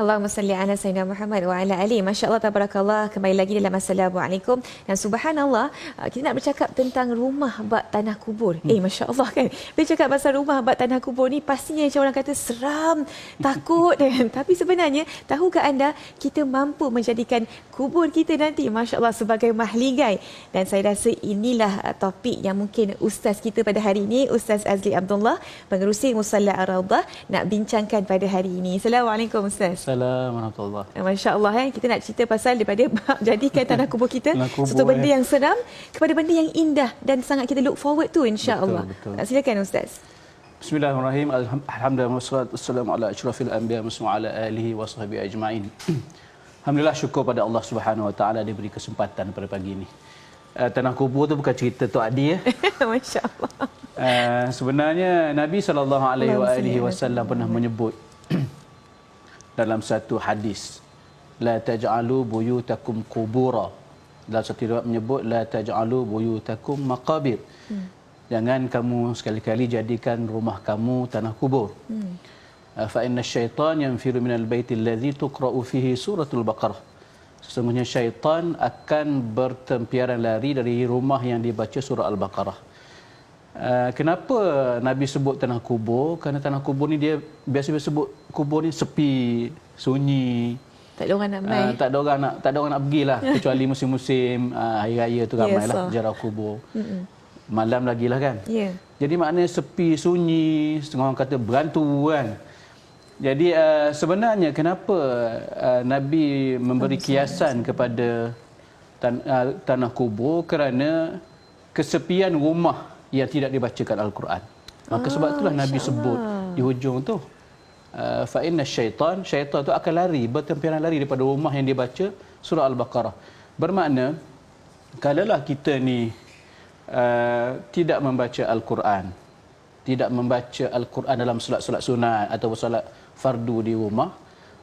Allahumma salli ala Sayyidina Muhammad wa ala ali. Masya Allah, tabarakallah. Kembali lagi dalam Assalamualaikum. Dan subhanallah, kita nak bercakap tentang rumah bak tanah kubur. Masya Allah kan. Bercakap pasal rumah bak tanah kubur ni pastinya macam orang kata seram, takut kan. Tapi sebenarnya, tahukah anda kita mampu menjadikan kubur kita nanti, Masya Allah, sebagai mahligai. Dan saya rasa inilah topik yang mungkin Ustaz kita pada hari ini, Ustaz Azli Abdullah, pengerusi Musalla Ar-Rawdah, nak bincangkan pada hari ini. Assalamualaikum Ustaz. Assalamualaikum warahmatullahi. Masya Allah kita nak cerita pasal daripada jadikan tanah kubur kita satu benda yang seram kepada benda yang indah dan sangat kita look forward tu, insya-Allah. Silakan Ustaz. Bismillahirrahmanirrahim. Alhamdulillah wassalatu wassalamu ala asyrafil anbiya wa ala alihi wa sahbihi ajma'in. Alhamdulillah, syukur pada Allah Subhanahu wa taala diberi kesempatan pada pagi ini. Tanah kubur tu bukan cerita Tok Adi ya. Masya-Allah. Sebenarnya Nabi sallallahu alaihi wasallam pernah menyebut dalam satu hadis, la taj'alu buyutakum qubura. Dalam satu riwayat menyebut la taj'alu buyutakum maqabir. Jangan kamu sekali-kali jadikan rumah kamu tanah kubur. Fa inna syaitan yanfiru minal baiti alladhi tuqra'u fihi suratul Baqarah. Sesungguhnya syaitan akan bertempiaran lari dari rumah yang dibaca surah Al-Baqarah. Kenapa Nabi sebut tanah kubur? Kerana tanah kubur ni dia biasa sebut kubur ni sepi, sunyi. Tak ada orang nak mai. Tak ada orang nak pergilah kecuali musim-musim hari raya tu ramailah ziarah kubur. Malam lagi lah kan. Jadi maknanya sepi, sunyi, setengah orang kata berantu kan. Jadi sebenarnya kenapa Nabi memberi kiasan kepada tanah kubur? Kerana kesepian rumah yang tidak dibacakan Al-Quran. Maka sebab itulah Nabi sebut di hujung tu, fa inna syaitan tu akan lari, bertempiaran lari daripada rumah yang dibaca surah Al-Baqarah. Bermakna kalaulah kita ni tidak membaca Al-Quran, tidak membaca Al-Quran dalam solat-solat sunat atau solat fardu di rumah,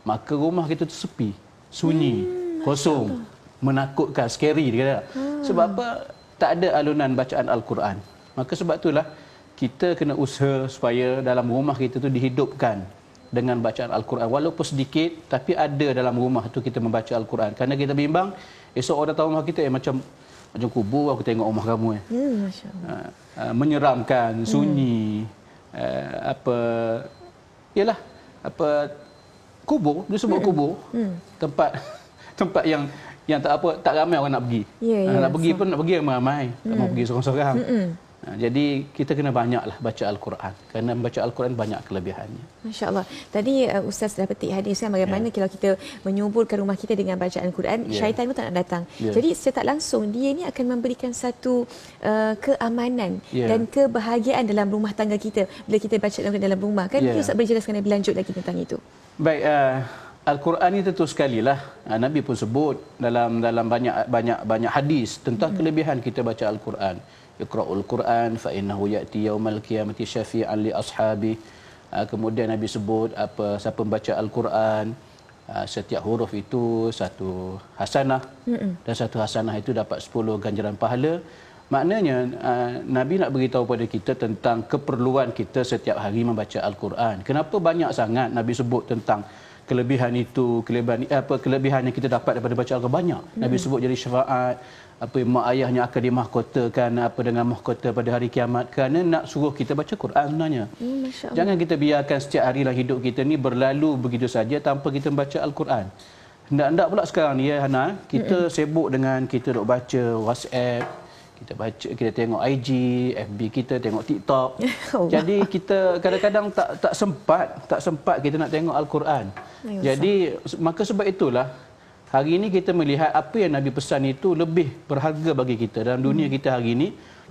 maka rumah kita tu sepi, sunyi, kosong, menakutkan, scary dia kata. Sebab apa? Tak ada alunan bacaan Al-Quran. Maka sebab itulah kita kena usaha supaya dalam rumah kita tu dihidupkan dengan bacaan Al-Quran. Walaupun sedikit, tapi ada dalam rumah tu kita membaca Al-Quran. Kerana kita bimbang, esok orang datang rumah kita macam kubur, aku tengok rumah kamu menyeramkan, sunyi, kubur, dia sebut kubur, tempat yang tak ramai orang nak pergi. Nak pergi pun nak pergi ramai, tak mau pergi seorang-seorang. Jadi kita kena banyaklah baca Al-Quran, kerana membaca Al-Quran banyak kelebihannya. Masya Allah. Tadi Ustaz dah petik hadis kan, bagaimana kalau kita menyuburkan rumah kita dengan bacaan Al-Quran, syaitan pun tak nak datang. Jadi secara tak langsung dia ni akan memberikan satu keamanan dan kebahagiaan dalam rumah tangga kita bila kita baca dalam rumah kan. Ustaz boleh jelaskan lebih lanjut lagi tentang itu? Baik, Al-Quran ini tentu sekali lah Nabi pun sebut dalam banyak hadis tentang kelebihan kita baca Al-Quran. Iqra'ul Quran fa innahu ya'ti yaumal qiyamati syafi'an li ashabi. Kemudian Nabi sebut siapa membaca Al-Quran, setiap huruf itu satu hasanah, dan satu hasanah itu dapat 10 ganjaran pahala. Maknanya Nabi nak beritahu pada kita tentang keperluan kita setiap hari membaca Al-Quran. Kenapa banyak sangat Nabi sebut tentang kelebihan itu, kelebihan yang kita dapat daripada baca Al-Quran banyak. Nabi sebut jadi syafaat, mak ayahnya akan dimahkotakan dengan mahkota pada hari kiamat, kerana nak suruh kita baca Quran sebenarnya. Jangan kita biarkan setiap hari dalam hidup kita ni berlalu begitu saja tanpa kita membaca Al-Quran. Hendak pula sekarang ni ya Hana, kita sibuk dengan kita duk baca WhatsApp, kita tengok IG, FB kita, tengok TikTok. Jadi kita kadang-kadang tak sempat kita nak tengok Al-Quran. Jadi maka sebab itulah hari ini kita melihat apa yang Nabi pesan itu lebih berharga bagi kita dalam dunia kita hari ini.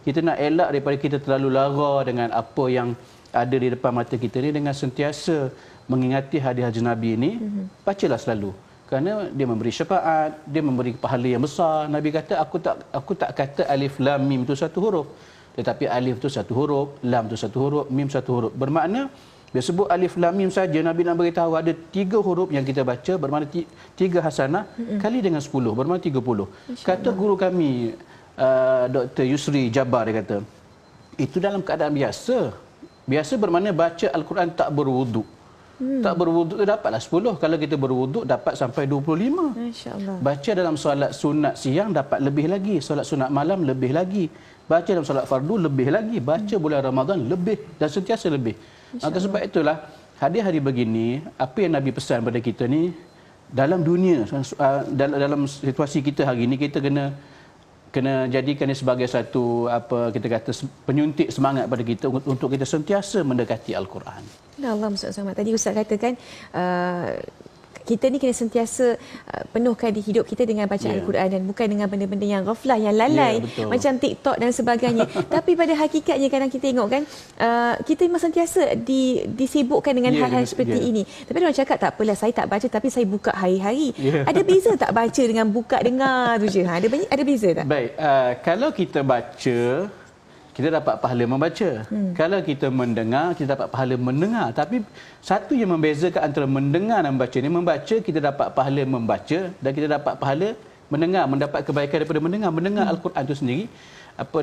Kita nak elak daripada kita terlalu lara dengan apa yang ada di depan mata kita ni, dengan sentiasa mengingati hadis-hadis Nabi ini. Bacalah selalu, kerana dia memberi syafaat, dia memberi pahala yang besar. Nabi kata, aku tak kata alif lam mim itu satu huruf, tetapi alif itu satu huruf, lam itu satu huruf, mim satu huruf. Bermakna dia sebut alif lam mim saja, Nabi nak beritahu ada 3 huruf yang kita baca, bermakna 3 hasanah kali dengan 10, bermakna 30. Kata guru kami Dr. Yusri Jabbar, dia kata itu dalam keadaan biasa. Biasa bermakna baca Al-Quran tak berwuduk. Tak berwuduk tu dapatlah 10. Kalau kita berwuduk dapat sampai 25. Masya-Allah. Baca dalam solat sunat siang dapat lebih lagi, solat sunat malam lebih lagi. Baca dalam solat fardu lebih lagi, baca bulan Ramadan lebih dan sentiasa lebih. Maka sebab itulah hari-hari begini, apa yang Nabi pesan pada kita ni, dalam dunia, dalam situasi kita hari ini, kita kena jadikan ini sebagai satu, apa kita kata, penyuntik semangat pada kita untuk kita sentiasa mendekati Al-Quran. Allah Ustaz. Tadi Ustaz katakan kita ni kena sentiasa penuhkan di hidup kita dengan bacaan Al-Quran dan bukan dengan benda-benda yang ghaflah, yang lalai, macam TikTok dan sebagainya. Tapi pada hakikatnya kadang kita tengok kan, kita memang sentiasa disibukkan dengan hal-hal seperti ini. Tapi orang cakap tak apalah, saya tak baca tapi saya buka hari-hari. Ada beza tak baca dengan buka dengar tu je? Ada beza tak? Baik, kalau kita baca, kita dapat pahala membaca. Kalau kita mendengar, kita dapat pahala mendengar. Tapi satu yang membezakan antara mendengar dan membaca ni, membaca kita dapat pahala membaca dan kita dapat pahala mendengar, mendapat kebaikan daripada mendengar. Mendengar Al-Quran itu sendiri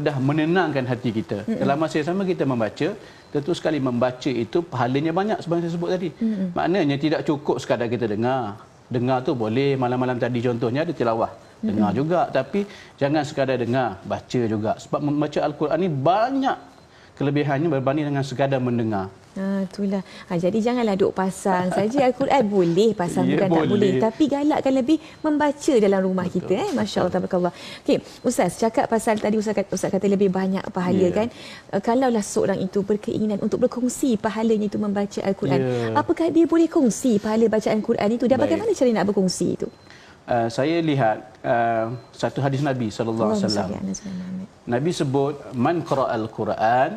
dah menenangkan hati kita. Dalam masa yang sama kita membaca, tentu sekali membaca itu pahalanya banyak seperti saya sebut tadi. Maknanya tidak cukup sekadar kita dengar. Dengar tu boleh, malam-malam tadi contohnya ada tilawah. Dengar juga, tapi jangan sekadar dengar, baca juga. Sebab membaca Al-Quran ni banyak kelebihannya berbanding dengan sekadar mendengar. Itulah. Jadi janganlah duk pasang saja Al-Quran. Boleh pasang, bukan tak boleh. Tapi galakkan lebih membaca dalam rumah kita. Masya-Allah, tabarakallah. Okey, Ustaz, cakap pasal tadi Ustaz kata lebih banyak pahala kan. Kalaulah seorang itu berkeinginan untuk berkongsi pahalanya itu membaca Al-Quran, apakah dia boleh kongsi pahala bacaan Al-Quran itu dan bagaimana cara nak berkongsi itu? Saya lihat satu hadis Nabi sallallahu alaihi wasallam. Nabi sebut, man qara'al Quran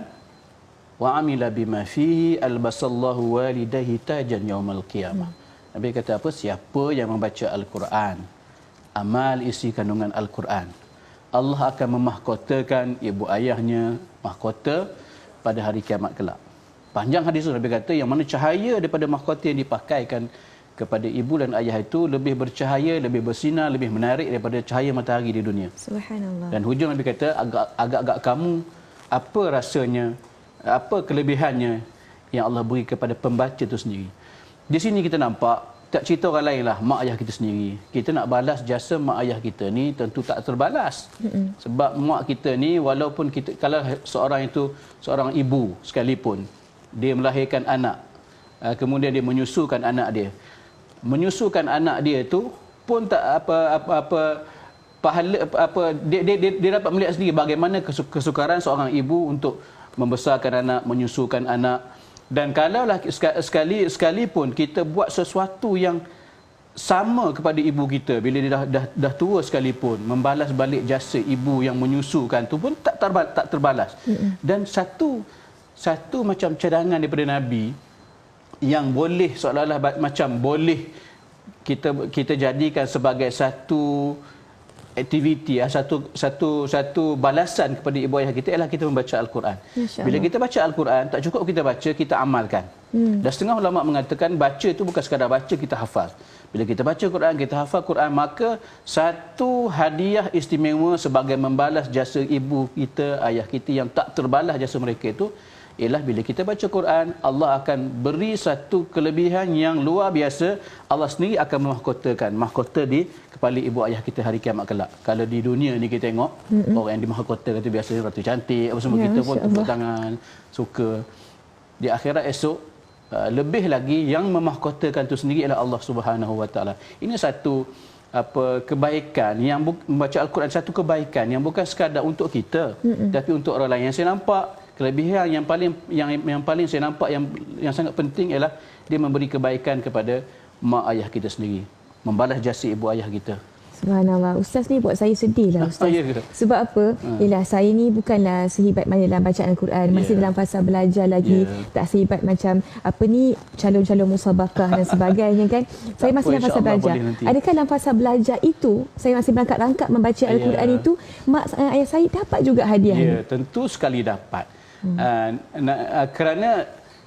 wa amila bima fihi albasallahu walidayhi tajan yaumal qiyamah. Nabi kata apa? Siapa yang membaca Al-Quran, amal isi kandungan Al-Quran, Allah akan memahkotakan ibu ayahnya mahkota pada hari kiamat kelak. Panjang hadis itu Nabi kata, yang mana cahaya daripada mahkota yang dipakaikan kepada ibu dan ayah itu lebih bercahaya, lebih bersinar, lebih menarik daripada cahaya matahari di dunia. Subhanallah. Dan hujung Nabi kata, agak-agak kamu, apa rasanya, apa kelebihannya yang Allah beri kepada pembaca itu sendiri. Di sini kita nampak, tak cerita orang lain lah, mak ayah kita sendiri. Kita nak balas jasa mak ayah kita ni tentu tak terbalas. Sebab mak kita ni, walaupun kita, kalau seorang ibu sekalipun, dia melahirkan anak, kemudian dia menyusukan anak dia. Menyusukan anak dia tu pun tak pahala dia dapat melihat sendiri bagaimana kesukaran seorang ibu untuk membesarkan anak, menyusukan anak. Dan kalaulah sekalipun kita buat sesuatu yang sama kepada ibu kita bila dia dah tua sekalipun, membalas balik jasa ibu yang menyusukan tu pun tak terbalas. Dan satu macam cadangan daripada Nabi yang boleh seolah-olah macam boleh kita jadikan sebagai satu aktiviti, satu balasan kepada ibu ayah kita ialah kita membaca Al-Quran. Bila kita baca Al-Quran, tak cukup kita baca, kita amalkan. Dan setengah ulama mengatakan baca itu bukan sekadar baca, kita hafal. Bila kita baca Quran, kita hafal Quran, maka satu hadiah istimewa sebagai membalas jasa ibu kita, ayah kita yang tak terbalas jasa mereka itu ialah bila kita baca Quran, Allah akan beri satu kelebihan yang luar biasa. Allah sendiri akan memahkotakan mahkota di kepala ibu ayah kita hari kiamat kelak. Kalau di dunia ni kita tengok orang yang dimahkotakan itu biasanya ratu cantik, apa semua, kita pun tepuk tangan, suka. Di akhirat esok lebih lagi yang memahkotakan itu sendiri ialah Allah Subhanahu Wa Taala. Ini satu kebaikan yang membaca Al-Quran, satu kebaikan yang bukan sekadar untuk kita, tapi untuk orang lain. Yang saya nampak kelebihan yang paling saya nampak yang sangat penting ialah dia memberi kebaikan kepada mak ayah kita sendiri, membalas jasa ibu ayah kita. Subhanallah. Ustaz ni buat saya sedih lah Ustaz. Sebab apa? Ialah saya ni bukanlah sehebat mana dalam bacaan Al-Quran. Masih dalam fasa belajar lagi. Tak sehebat macam calon-calon musabakah dan sebagainya kan. Saya masih dalam fasa belajar. Adakah dalam fasa belajar itu, saya masih berangkat-rangkap membaca Al-Quran itu, mak ayah saya dapat juga hadiah? Ya, tentu sekali dapat. Kerana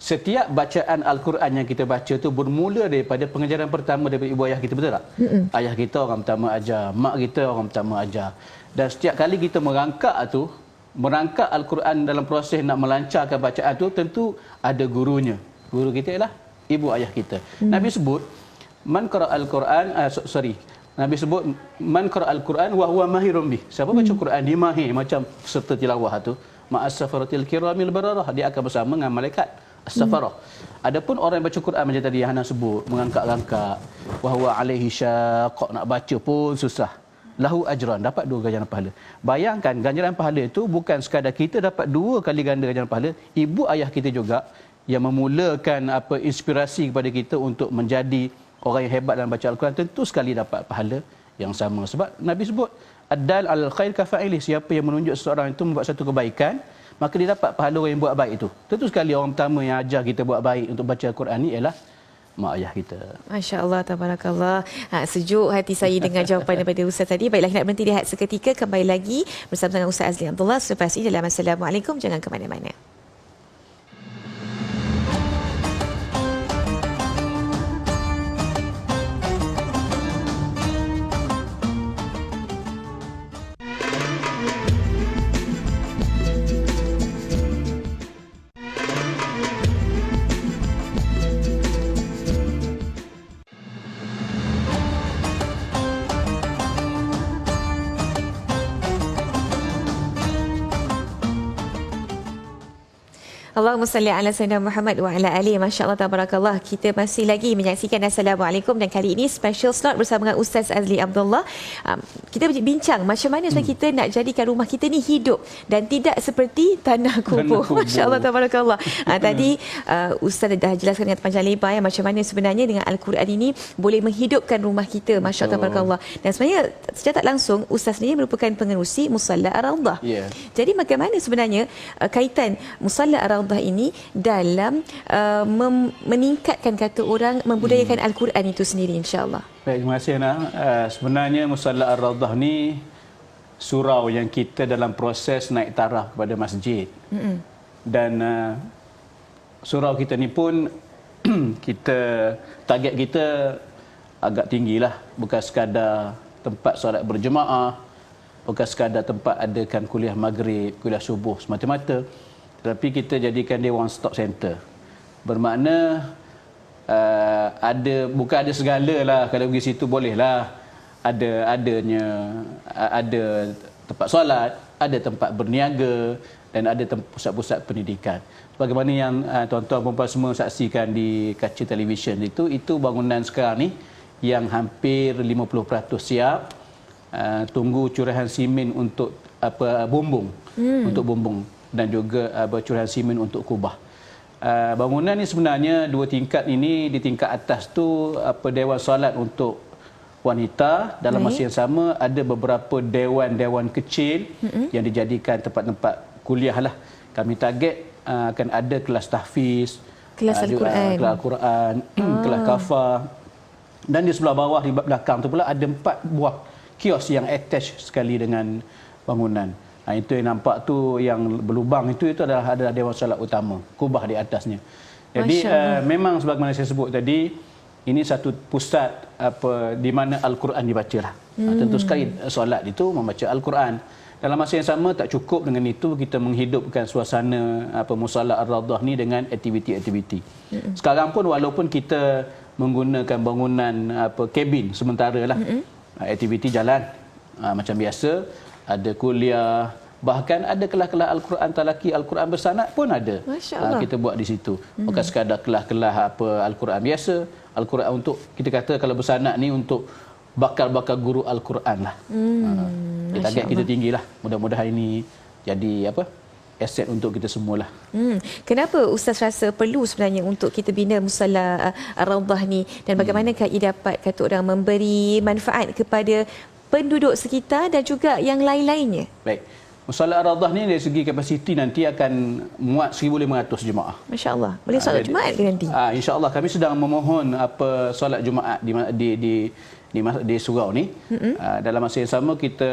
setiap bacaan Al-Quran yang kita baca tu bermula daripada pengajaran pertama daripada ibu ayah kita, betul tak? Ayah kita orang pertama ajar, mak kita orang pertama ajar. Dan setiap kali kita merangkak Al-Quran dalam proses nak melancarkan bacaan tu, tentu ada gurunya. Guru kita ialah ibu ayah kita. Nabi sebut man qara'al Quran Nabi sebut man qara'al Quran wa huwa mahirun bih. Siapa baca Quran dia mahir macam peserta tilawah tu, ma'as safaratil kiramil bararah, dia akan bersama dengan malaikat as-safarah. Adapun orang yang baca Quran macam tadi Hana sebut, mengangkat-angkat, wa huwa alaihi syaqq, nak baca pun susah. Lahu ajran, dapat 2 ganjaran pahala. Bayangkan ganjaran pahala itu bukan sekadar kita dapat 2 kali ganda ganjaran pahala, ibu ayah kita juga yang memulakan inspirasi kepada kita untuk menjadi orang yang hebat dalam baca Al-Quran, tentu sekali dapat pahala yang sama. Sebab Nabi sebut ad-dal al khair kafa'ili, siapa yang menunjuk seseorang itu membuat satu kebaikan, maka dia dapat pahala orang yang buat baik itu. Tentu sekali orang pertama yang ajar kita buat baik untuk baca Al-Quran ni ialah mak ayah kita. Masya Allah, tabarakallah. Sejuk hati saya dengar jawapan daripada Ustaz tadi. Baiklah, nak berhenti rehat seketika, kembali lagi bersama dengan Ustaz Azli Abdullah selepas ini dalam Assalamualaikum. Jangan ke mana-mana. Allahumma salli ala Sayyidina Muhammad wa ala alihi. Masya Allah, tabarakallah. Kita masih lagi menyaksikan Assalamualaikum, dan kali ini special slot bersama dengan Ustaz Azli Abdullah. Kita bincang macam mana sebenarnya kita nak jadikan rumah kita ni hidup dan tidak seperti tanah kubur. Masya Allah, tabarakallah. Tadi Ustaz dah jelaskan dengan panjang lebar macam mana sebenarnya dengan Al-Quran ini boleh menghidupkan rumah kita. Masya Allah, tabarakallah. Dan sebenarnya secara tak langsung Ustaz ni merupakan pengerusi Musalla Ar-Rawdah. Jadi bagaimana sebenarnya kaitan Musalla Ar-Rawdah ini dalam meningkatkan, kata orang, membudayakan Al-Quran itu sendiri, insya-Allah. Baik, terima kasih Ana. Sebenarnya Musalla Ar-Rawdah ni surau yang kita dalam proses naik taraf kepada masjid. Dan surau kita ni pun kita target kita agak tinggilah, bukan sekadar tempat solat berjemaah, bukan sekadar tempat adakan kuliah maghrib, kuliah subuh semata-mata, tetapi kita jadikan dia one stop center. Bermakna bukan ada segala lah, kalau pergi situ boleh lah, ada tempat solat, ada tempat berniaga, dan ada pusat-pusat pendidikan. Bagaimana yang tuan-tuan perempuan semua saksikan di kaca televisyen itu bangunan sekarang ni yang hampir 50% siap, tunggu curahan simen untuk bumbung, untuk bumbung, dan juga curahan simen untuk kubah. Bangunan ni sebenarnya 2 tingkat ini. Di tingkat atas tu dewan solat untuk wanita. Dalam masa yang sama ada beberapa dewan-dewan kecil yang dijadikan tempat-tempat kuliah lah. Kami target akan ada kelas tahfiz, kelas Al-Quran, kelas kafah. Dan di sebelah bawah, di belakang tu pula ada 4 buah kios yang attach sekali dengan bangunan. Itu yang nampak tu, yang berlubang itu adalah dewan solat utama, kubah di atasnya. Jadi memang sebagaimana saya sebut tadi, ini satu pusat di mana Al-Quran dibacalah. Tentu sekali solat itu membaca Al-Quran. Dalam masa yang sama, tak cukup dengan itu, kita menghidupkan suasana Musalla Ar-Rawdah ni dengan aktiviti-aktiviti. Sekarang pun walaupun kita menggunakan bangunan kabin sementara lah, aktiviti jalan macam biasa, ada kuliah, bahkan ada kelas-kelas Al-Quran talaki, Al-Quran bersanad pun ada. Kita buat di situ. Bukan sekadar kelas-kelas Al-Quran biasa, Al-Quran untuk, kita kata kalau bersanad ni untuk bakal-bakal guru Al-Quran lah. Target kita tinggi lah. Mudah-mudahan ini jadi aset untuk kita semualah. Kenapa Ustaz rasa perlu sebenarnya untuk kita bina Musalla Ar-Rawdah ni, dan bagaimanakah ia dapat, kata orang, memberi manfaat kepada penduduk sekitar dan juga yang lain-lainnya? Baik. Musalla Ar-Rawdah ni dari segi kapasiti nanti akan muat 1,500 jemaah. Masya-Allah. Boleh solat Jumaat ke nanti? Insya-Allah kami sedang memohon solat Jumaat di surau ni. Dalam masa yang sama kita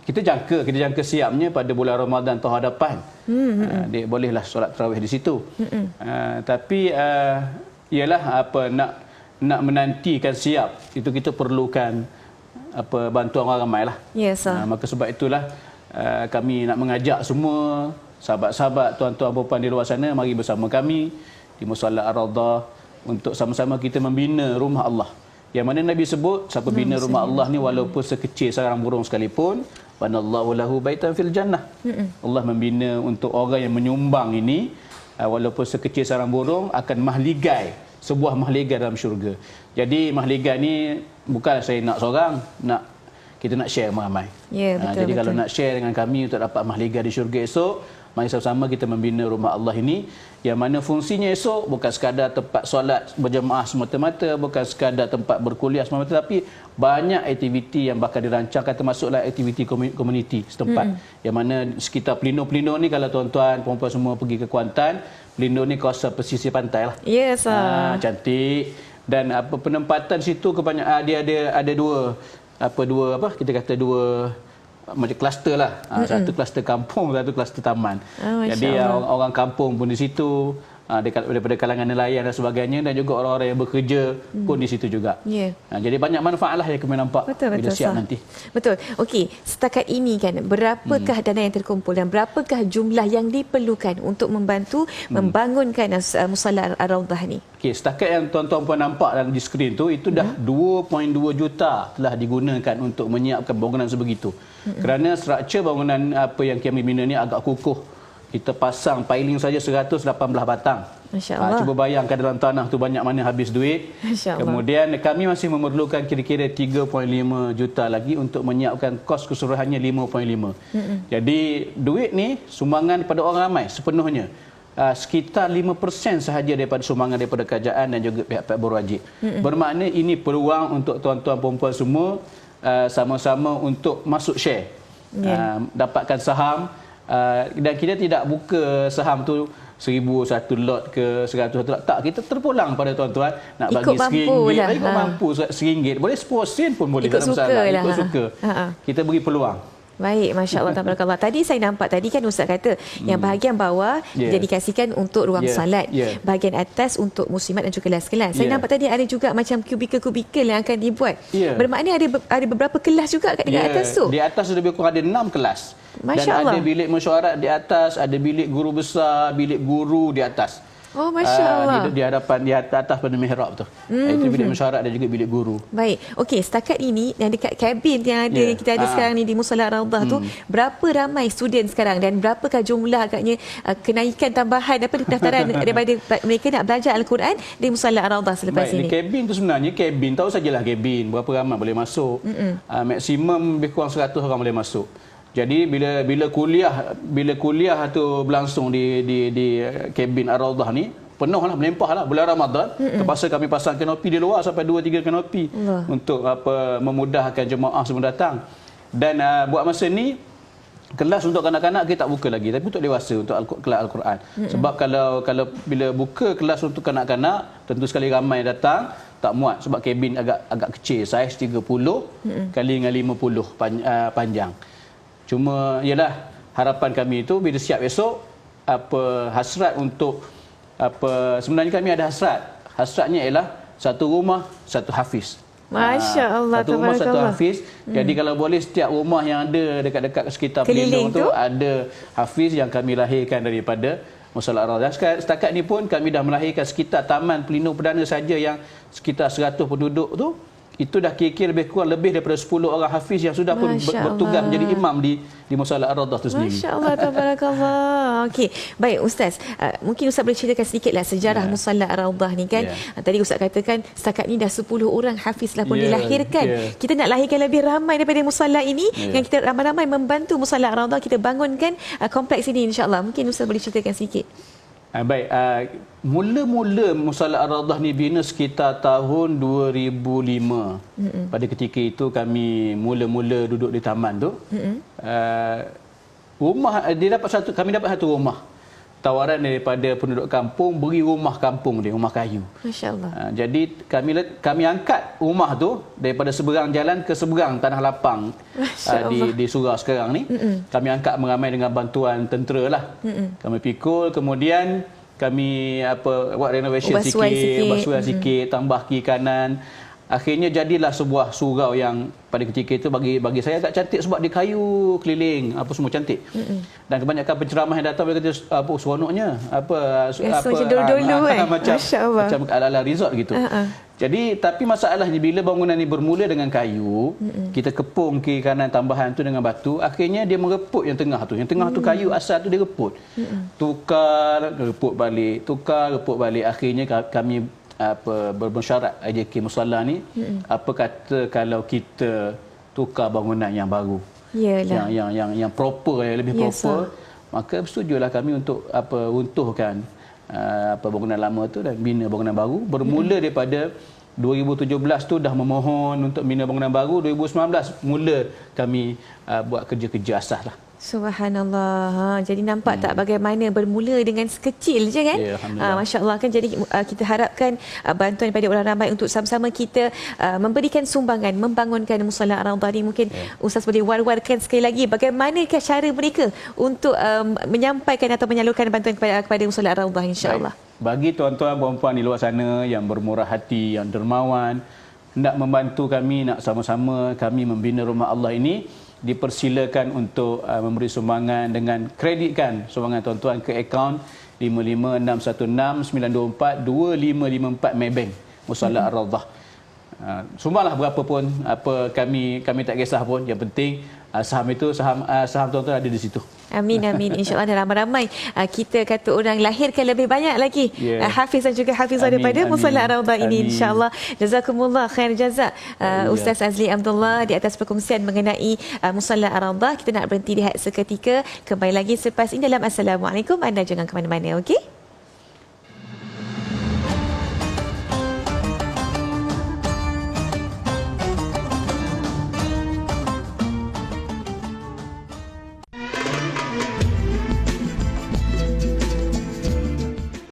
kita jangka siapnya pada bulan Ramadan tahun hadapan. Bolehlah solat tarawih di situ. Tapi ialah nak menantikan siap itu kita perlukan bantuan orang ramai lah. Maka sebab itulah kami nak mengajak semua sahabat-sahabat, tuan-tuan puan di luar sana, mari bersama kami di Musalla Ar-Rawdah untuk sama-sama kita membina rumah Allah. Yang mana Nabi sebut siapa bina rumah Allah ni walaupun sekecil sarang burung sekalipun, banallahu lahu baitan fil jannah. Allah membina untuk orang yang menyumbang ini walaupun sekecil sarang burung akan mahligai, sebuah mahligai dalam syurga. Jadi mahligai ni bukan saya nak seorang, kita nak share ramai. Ya, betul. Jadi kalau nak share dengan kami untuk dapat mahligai di syurga esok, mari sama-sama kita membina rumah Allah ini, yang mana fungsinya esok bukan sekadar tempat solat berjemaah semata-mata, bukan sekadar tempat berkuliah semata-mata, tapi banyak aktiviti yang bakal dirancangkan, termasuklah aktiviti komuniti setempat. Yang mana sekitar Pelindung-Pelindung ni, kalau tuan-tuan, perempuan semua pergi ke Kuantan, Pelindung ni kawasan pesisir pantai lah. Yes, cantik. Dan penempatan situ kebanyakan dia ada dua macam kluster lah. Satu kluster kampung, satu kluster taman. Jadi orang kampung pun di situ, daripada kalangan nelayan dan sebagainya, dan juga orang-orang yang bekerja pun di situ juga. Jadi banyak manfaat lah yang kami nampak bila siap nanti. Betul. Okey, setakat ini kan, berapakah dana yang terkumpul dan berapakah jumlah yang diperlukan untuk membantu membangunkan Musalla Ar-Rawdah ni? Okey, setakat yang tuan-tuan pun nampak dalam di skrin tu, itu dah 2.2 juta telah digunakan untuk menyiapkan bangunan sebegitu. Kerana struktur bangunan apa yang kami bina ni agak kukuh. Kita pasang piling saja 118 batang. Masya-Allah. Cuba bayangkan dalam tanah tu banyak mana habis duit. Kemudian kami masih memerlukan kira-kira 3.5 juta lagi untuk menyiapkan kos keseluruhannya 5.5. Jadi duit ni sumbangan daripada orang ramai sepenuhnya. Sekitar 5% sahaja daripada sumbangan daripada kerajaan dan juga pihak-pihak berwajib. Bermakna ini peluang untuk tuan-tuan perempuan semua sama-sama untuk masuk share. Dapatkan saham. Dan kita tidak buka saham tu 1,000 satu lot ke 100 satu lot. Tak, kita terpulang pada tuan-tuan nak bagi RM1. Ikut mampu RM1. Boleh 10 sen pun boleh. Ikut suka lah. Ikut suka. Kita beri peluang. Baik, Masya Allah, tabarakallah. Tadi saya nampak, tadi kan Ustaz kata yang bahagian bawah dedikasikan untuk ruang salat, bahagian atas untuk muslimat dan juga kelas-kelas. Saya nampak tadi ada juga macam kubikel-kubikel yang akan dibuat. Bermakna ada beberapa kelas juga kat dekat atas tu. Di atas lebih kurang ada 6 kelas. Masya Dan Allah. ada bilik mesyuarat di atas, ada bilik guru besar, bilik guru di atas. Oh, Masya Allah. Di hadapan, di atas pada mihrab tu. Itu bilik mesyuarat dan juga bilik guru. Baik. Okey, setakat ini yang dekat kabin yang ada kita ada sekarang ni di Musalla Ar-Rawdah tu, berapa ramai student sekarang dan berapakah jumlah agaknya kenaikan tambahan pendaftaran daripada mereka nak belajar Al-Quran di Musalla Ar-Rawdah selepas ini? Di kabin tu sebenarnya tahu sajalah kabin berapa ramai boleh masuk. Maksimum lebih kurang 100 orang boleh masuk. Jadi bila kuliah tu berlangsung di kabin Ar-Rawdah ni, penuh lah, melimpah lah bulan Ramadan. Terpaksa kami pasang kanopi di luar sampai 2-3 kanopi untuk memudahkan jemaah semua datang. Dan buat masa ni kelas untuk kanak-kanak kita tak buka lagi, tapi untuk dewasa, untuk kelas Al-Quran. Sebab kalau bila buka kelas untuk kanak-kanak, tentu sekali ramai datang, tak muat sebab kabin agak kecil, saiz 30 kali dengan 50 panjang. Cuma ialah harapan kami itu bila siap esok, hasrat untuk sebenarnya kami ada hasrat. Hasratnya ialah satu rumah, satu hafiz. Masya Allah, satu rumah, satu hafiz. Jadi kalau boleh setiap rumah yang ada dekat-dekat sekitar Pelindung tu ada hafiz yang kami lahirkan daripada Musalla Ar-Rawdah. Setakat ni pun kami dah melahirkan sekitar Taman Pelindung Perdana saja yang sekitar 100 penduduk tu. Itu dah kira-kira lebih kurang lebih daripada 10 orang hafiz yang sudah pun bertugas menjadi imam di Musalla Ar-Rawdah tu sendiri. Masya Allah, tabarakallah. Okey, baik Ustaz. Mungkin Ustaz boleh ceritakan sedikitlah sejarah Musalla Ar-Rawdah ni kan. Tadi Ustaz katakan setakat ni dah 10 orang hafiz lah pun dilahirkan. Kita nak lahirkan lebih ramai daripada musalla ini, yang kita ramai-ramai membantu Musalla Ar-Rawdah kita bangunkan kompleks ini, insya-Allah. Mungkin Ustaz boleh ceritakan sikit. Baik, mula-mula Musalla Ar-Rawdah ni bina sekitar tahun 2005. Pada ketika itu kami mula-mula duduk di taman tu. Kami dapat satu rumah. Tawaran daripada penduduk kampung beri rumah kampung dia, rumah kayu. Masya-Allah. Jadi kami angkat rumah tu daripada seberang jalan ke seberang tanah lapang di Surau sekarang ni. Kami angkat meramai dengan bantuan tentera lah. Kami pikul, kemudian kami buat renovation sikit, basuhan sikit, tambah kiri kanan. Akhirnya jadilah sebuah surau yang pada ketika itu bagi saya agak cantik sebab dia kayu keliling, apa semua cantik. Dan kebanyakan penceramah yang datang dia kata apa seronoknya, macam dulu-dulu macam ala-ala resort gitu. Jadi tapi masalahnya bila bangunan ini bermula dengan kayu, kita kepung kiri kanan tambahan tu dengan batu, akhirnya dia mereput yang tengah tu. Yang tengah tu kayu asal tu dia reput. Tukar, reput balik, akhirnya kami bermusyarat IJK Musalla ni apa kata kalau kita tukar bangunan yang baru. Yalah. Yang proper, yang lebih proper. Maka bersetujulah kami untuk runtuhkan bangunan lama tu dan bina bangunan baru. Bermula daripada 2017 tu dah memohon untuk bina bangunan baru, 2019 mula kami buat kerja-kerja asas lah. Subhanallah. Jadi nampak tak bagaimana bermula dengan sekecil je kan? Ya, Alhamdulillah. Masya Allah kan. Jadi kita harapkan bantuan daripada orang ramai untuk sama-sama kita memberikan sumbangan membangunkan Musalla Ar-Rawdah ni. Mungkin Ustaz boleh war-warkan sekali lagi bagaimanakah cara mereka untuk menyampaikan atau menyalurkan bantuan kepada Musalla Ar-Rawdah, insya-Allah. Bagi tuan-tuan puan-puan di luar sana yang bermurah hati, yang dermawan, nak membantu kami, nak sama-sama kami membina rumah Allah ini, dipersilakan untuk memberi sumbangan dengan kreditkan sumbangan tuan-tuan ke akaun 556169242554 Maybank Musalla Ar-Rawdah. Sumbanglah berapa pun, kami tak kisah pun, yang penting saham tuan-tuan ada di situ. Amin, amin. InsyaAllah dan ramai-ramai kita kata orang lahirkan lebih banyak lagi hafiz dan juga hafizah daripada Musalla Ar-Rawdah ini, insyaAllah. Jazakumullah khair jazak Ustaz Azli Abdullah di atas perkongsian mengenai Musalla Ar-Rawdah. Kita nak berhenti lihat seketika, kembali lagi selepas ini dalam Assalamualaikum. Anda jangan ke mana-mana, okey?